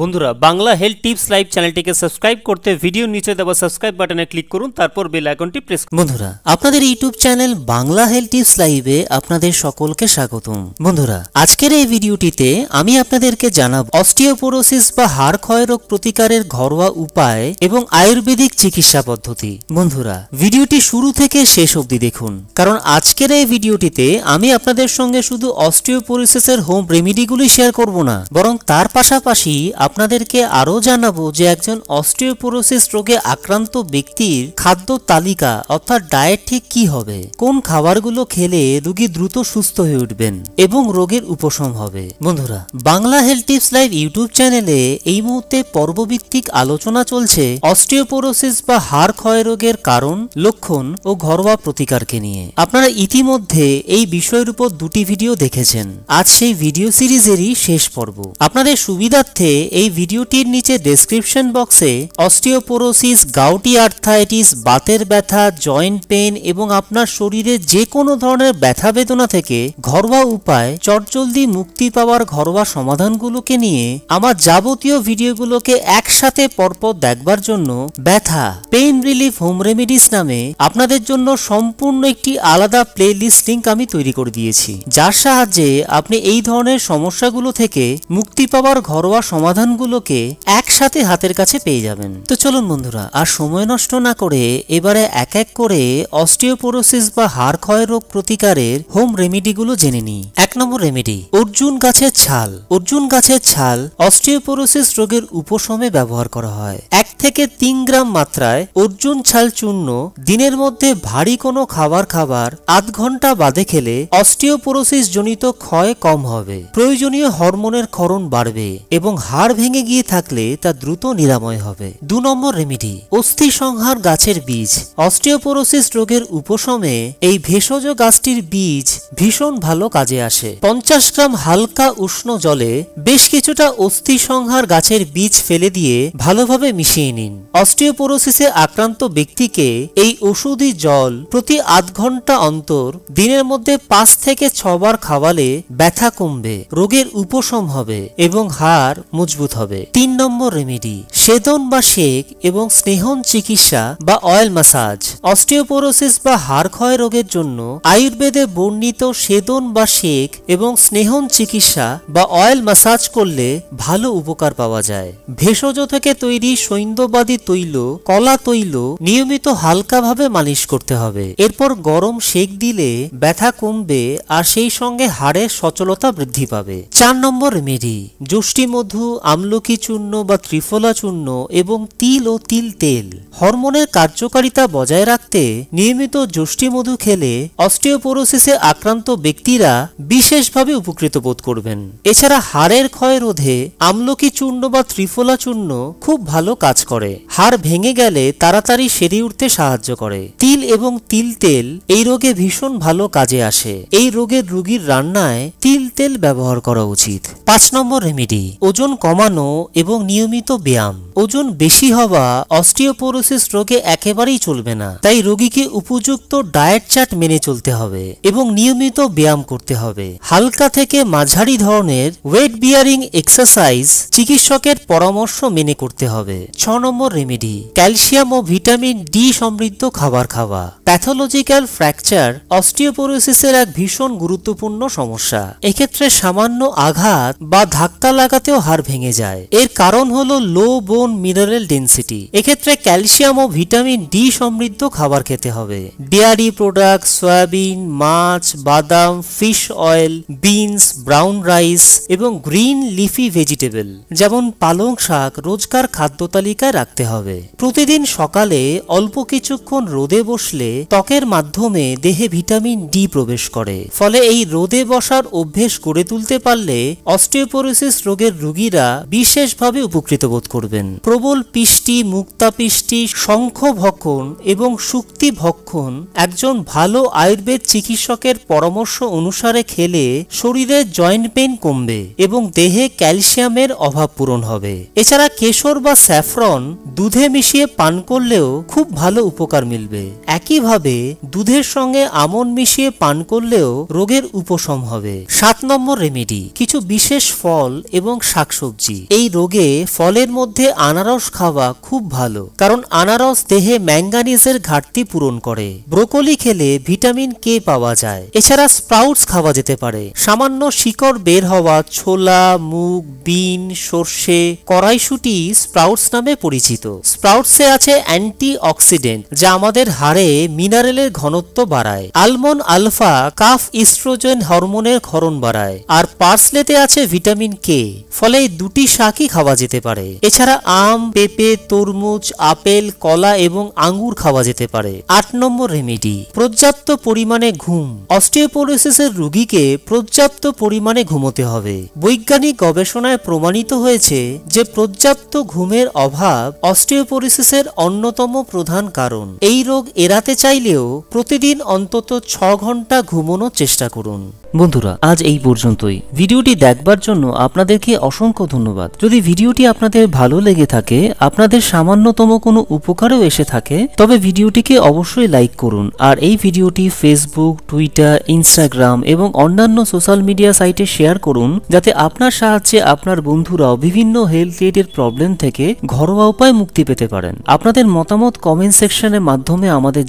বন্ধুরা Bangla health tips live চ্যানেলটিকে subscribe করতে ভিডিওর নিচে দেওয়া সাবস্ক্রাইব বাটনে ক্লিক করুন, তারপর বেল আইকনটি প্রেস করুন। বন্ধুরা আপনাদের YouTube channel Bangla health tips লাইভে আপনাদের সকলকে স্বাগতম। বন্ধুরা আজকের এই ভিডিওটিতে আমি আপনাদেরকে জানাবো অস্টিওপোরোসিস বা হাড় ক্ষয় রোগ প্রতিকারের ঘরোয়া উপায় এবং আয়ুর্বেদিক চিকিৎসা পদ্ধতি। বন্ধুরা ভিডিওটি শুরু থেকে শেষ অবধি দেখুন, কারণ আজকের এই ভিডিওটিতে আমি আপনাদের সঙ্গে শুধু অস্টিওপোরোসিসের হোম রেমিডিগুলি শেয়ার করব না, বরং তার পাশাপাশি আপনাদেরকে আরো জানাবো যে একজন অস্টিওপোরোসিস রোগে আক্রান্ত ব্যক্তির খাদ্য তালিকা অর্থাৎ ডায়েট ঠিক কি হবে, কোন খাবারগুলো খেলে রোগী দ্রুত সুস্থ হয়ে উঠবেন এবং রোগের উপশম হবে। বন্ধুরা Bangla health tips live YouTube চ্যানেলে এই মুহূর্তে পর্বভিত্তিক আলোচনা চলছে অস্টিওপোরোসিস বা হাড় ক্ষয় রোগের কারণ, লক্ষণ ও ঘরোয়া প্রতিকারকে নিয়ে। আপনারা ইতিমধ্যে এই বিষয়ের উপর দুটি ভিডিও দেখেছেন। আজ সেই ভিডিও সিরিজেরই শেষ পর্ব। আপনাদের সুবিধার্থে এই ভিডিওটির নিচে ডেসক্রিপশন বক্সে অস্টিওপোরোসিস, গাউটি আর্থ্রাইটিস, বাতের ব্যথা, জয়েন্ট পেন এবং আপনার শরীরে যে কোনো ধরনের ব্যথা বেদনা থেকে ঘরোয়া উপায় চটজলদি মুক্তি পাওয়ার ঘরোয়া সমাধানগুলোকে নিয়ে আমার যাবতীয় ভিডিওগুলোকে একসাথে পরপর দেখবার জন্য ব্যথা পেইন রিলিফ হোম রেমিডিস নামে আপনাদের জন্য সম্পূর্ণ একটি আলাদা প্লেলিস্ট লিংক আমি তৈরি করে দিয়েছি, যার সাহায্যে আপনি এই ধরনের সমস্যাগুলো থেকে মুক্তি পাওয়ার ঘরোয়া সমাধানগুলোকে একসাথে হাতের কাছে পেয়ে যাবেন। তো চলুন বন্ধুরা আর সময় নষ্ট না করে এবারে এক এক করে অস্টিওপোরোসিস বা হাড় ক্ষয় রোগ প্রতিকারের হোম রেমিডিগুলো জেনে নিই। 1 নম্বর রেমিডি, অর্জুন গাছের ছাল। অর্জুন গাছের ছাল অস্টিওপোরোসিস রোগের উপশমে ব্যবহার করা হয়। 1 থেকে 3 গ্রাম মাত্রায় অর্জুন ছাল চূর্ণ দিনের মধ্যে ভারী কোনো খাবার আধ ঘন্টা বাদে খেলে অস্টিওপোরোসিস জনিত ক্ষয় কম হবে, প্রয়োজনীয় হরমোনের ক্ষরণ বাড়বে এবং হাড় ভেঙে গিয়ে থাকলে তা দ্রুত নিরাময় হবে। 2 নম্বর রেমিডি, অস্থি সংহার গাছের বীজ। অস্টিওপোরোসিস রোগের উপশমে এই ভেষজ গাছটির বীজ ভীষণ ভালো কাজে আসে। 50 গ্রাম হালকা উষ্ণ জলে বেশ কিছুটা অস্থি সংহার গাছের বীজ ফেলে দিয়ে ভালোভাবে মিশিয়ে নিন। অস্টিওপোরোসিসে আক্রান্ত ব্যক্তিকে এই ওষুধি জল প্রতি আধ ঘন্টা অন্তর দিনের মধ্যে 5 থেকে 6 বার খাওয়ালে ব্যথা কমবে, রোগের উপশম হবে এবং হাড় মজবুত হবে। 3 নম্বর রেমিডি, সেদন বা শেক এবং স্নেহন চিকিৎসা বা অয়েল ম্যাসাজ। অস্টিওপোরোসিস বা হাড় ক্ষয় রোগের জন্য আয়ুর্বেদে বর্ণিত সেদন বা শেক এবং স্নেহন চিকিৎসা বা অয়েল ম্যাসাজ করলে ভালো উপকার পাওয়া যায়। ভেষজ থেকে তৈরি সৈন্যবাদী তৈল, কলা তৈল নিয়মিত হালকাভাবে মালিশ করতে হবে। এরপর গরম সেক দিলে ব্যথা কমবে আর সেই সঙ্গে হাড়ের সচলতা বৃদ্ধি পাবে। 4 নম্বর রেমেডি, যষ্টি মধু, আমলকি চূর্ণ বা ত্রিফলা চূর্ণ এবং তিল ও তিল তেল। হরমোনের কার্যকারিতা বজায় রাখতে নিয়মিত যষ্টি মধু খেলে অস্টিওপোরোসিসে আক্রান্ত ব্যক্তিরা বিশেষভাবে উপকৃত বোধ করবেন। এছাড়া হাড়ের ক্ষয় রোধে আমলকি চূর্ণ বা ত্রিফলা চূর্ণ খুব ভালো কাজ করে, হাড় ভেঙে গেলে তাড়াতাড়ি সেরে উঠতে সাহায্য করে। তিল এবং তিল তেল এই রোগে ভীষণ ভালো কাজে আসে। এই রোগের রোগীর রান্নায় তিল তেল ব্যবহার করা উচিত। 5 নম্বর রেমেডি, ওজন কমানো এবং নিয়মিত ব্যায়াম। ওজন বেশি হওয়া অস্টিওপোরোসিস রোগে একেবারেই চলবে না, তাই রোগীকে উপযুক্ত ডায়েট চার্ট মেনে চলতে হবে এবং নিয়মিত ব্যায়াম করতে হবে। হালকা থেকে মাঝারি ধরনের ওয়েট বিয়ারিং এক্সারসাইজ চিকিৎসকের পরামর্শ মেনে করতে হবে। 6 নম্বর রেমেডি, ক্যালসিয়াম ও ভিটামিন ডি সমৃদ্ধ খাবার খাওয়া। প্যাথোলজিক্যাল ফ্র্যাকচার অস্টিওপোরোসিসের এক ভীষণ গুরুত্বপূর্ণ সমস্যা। এক্ষেত্রে সামান্য আঘাত বা ধাক্কা লাগাতেও হাড় ভেঙে যায়। এর কারণ হলো লো বোন মিনারেল ডেনসিটি। এক্ষেত্রে ক্যালসিয়াম ও ভিটামিন ডি সমৃদ্ধ খাবার খেতে হবে। ডেয়ারি প্রোডাক্ট, সয়াবিন, মাছ, বাদাম, fish oil, beans, brown rice এবং গ্রিন লিফি ভেজিটেবল যেমন পালং শাক রোজকার খাদ্য তালিকায় রাখতে হবে। প্রতিদিন সকালে অল্প কিছুক্ষণ রোদে বসলে ত্বকের মাধ্যমে দেহে ভিটামিন ডি প্রবেশ করে, ফলে এই রোদে বসার অভ্যেস গড়ে তুলতে পারলে অস্টিওপোরোসিস রোগের রোগীরা বিশেষভাবে উপকৃত বোধ করবেন। প্রবল পিষ্টি, মুক্তাপিষ্টি, শঙ্খ ভক্ষণ এবং শুক্তি ভক্ষণ একজন ভালো আয়ুর্বেদ চিকিৎসকের পরামর্শ অনুসারে খেলে শরীরের জয়েন্ট পেইন কমবে এবং দেহে ক্যালসিয়ামের অভাব পূরণ হবে। এছাড়া কেশর বা স্যাফরন দুধে মিশিয়ে পান করলেও খুব ভালো উপকার মিলবে। একইভাবে দুধের সঙ্গে আমন্ড মিশিয়ে পান করলেও রোগের উপশম হবে। 7 নম্বর রেমেডি, কিছু বিশেষ ফল এবং শাকসবজি। অ্যালার্জি। এই রোগে ফলের মধ্যে আনারস খাওয়া খুব ভালো, কারণ আনারস দেহে ম্যাঙ্গানিজের ঘাটতি পূরণ করে। ব্রোকলি খেলে ভিটামিন কে পাওয়া যায়। এছাড়া স্প্রাউটস খাওয়া যেতে পারে। সামান্য শিকড় বের হওয়া ছোলা, মুগ, বিন, সর্ষে, কড়াইশুঁটি স্প্রাউটস নামে পরিচিত। স্প্রাউটসে আছে অ্যান্টি অক্সিডেন্ট, যা আমাদের হাড়ে মিনারেলের ঘনত্ব বাড়ায়। আলমন্ড আলফা কাফ ইস্ট্রোজেন হরমোনের ক্ষরণ বাড়ায়। আর পার্সলেতে আছে ভিটামিন কে। ফলে এই দুটি শাকই খাওয়া যেতে পারে। এছাড়া আম, পেঁপে, তরমুজ, আপেল, কলা এবং আঙ্গুর খাওয়া যেতে পারে। 8 নম্বর রেমেডি, পর্যাপ্ত পরিমাণে ঘুম। অস্টিওপোরোসিসের রোগীকে পর্যাপ্ত পরিমাণে ঘুমোতে হবে। বৈজ্ঞানিক গবেষণায় প্রমাণিত হয়েছে যে পর্যাপ্ত ঘুমের অভাব অস্টিওপোরোসিসের অন্যতম প্রধান কারণ। এই রোগ এড়াতে চাইলেও প্রতিদিন অন্তত 6 ঘন্টা ঘুমানোর চেষ্টা করুন। বন্ধুরা, আজ এই পর্যন্তই। ভিডিওটি দেখবার জন্য আপনাদেরকে অসংখ্য ধন্যবাদ। যদি ভিডিওটি আপনাদের ভালো লেগে থাকে, আপনাদের সামান্যতম কোনো উপকারও এসে থাকে, তবে ভিডিওটিকে অবশ্যই লাইক করুন। আর এই ভিডিওটি ফেসবুক, টুইটার, ইনস্টাগ্রাম এবং অন্যান্য সোশ্যাল মিডিয়া সাইটে শেয়ার করুন, যাতে আপনার সাহায্যে আপনার বন্ধুরাও বিভিন্ন হেলথ রিলেটেড প্রবলেম থেকে ঘরোয়া উপায় মুক্তি পেতে পারেন। আপনাদের মতামত কমেন্ট সেকশনের মাধ্যমে আমাদের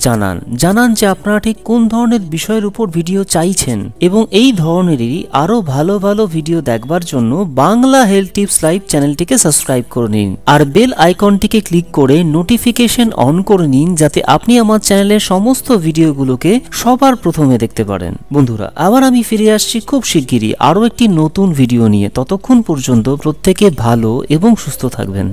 জানান যে আপনারা ঠিক কোন ধরনের বিষয়ের উপর ভিডিও চাইছেন, এবং এই ধরনেরই আরো ভালো ভালো ভিডিও দেখবার জন্য বাংলা হেলথ টিপস লাইভ চ্যানেলটিকে সাবস্ক্রাইব করে নিন। আর বেল আইকনটিকে ক্লিক করে নোটিফিকেশন অন করে নিন, যাতে আপনি আমার চ্যানেলের সমস্ত ভিডিওগুলোকে সবার প্রথমে দেখতে পারেন। বন্ধুরা, আবার আমি ফিরে আসছি খুব শিগগিরই আরো একটি নতুন ভিডিও নিয়ে। ততক্ষণ পর্যন্ত প্রত্যেকে ভালো এবং সুস্থ থাকবেন।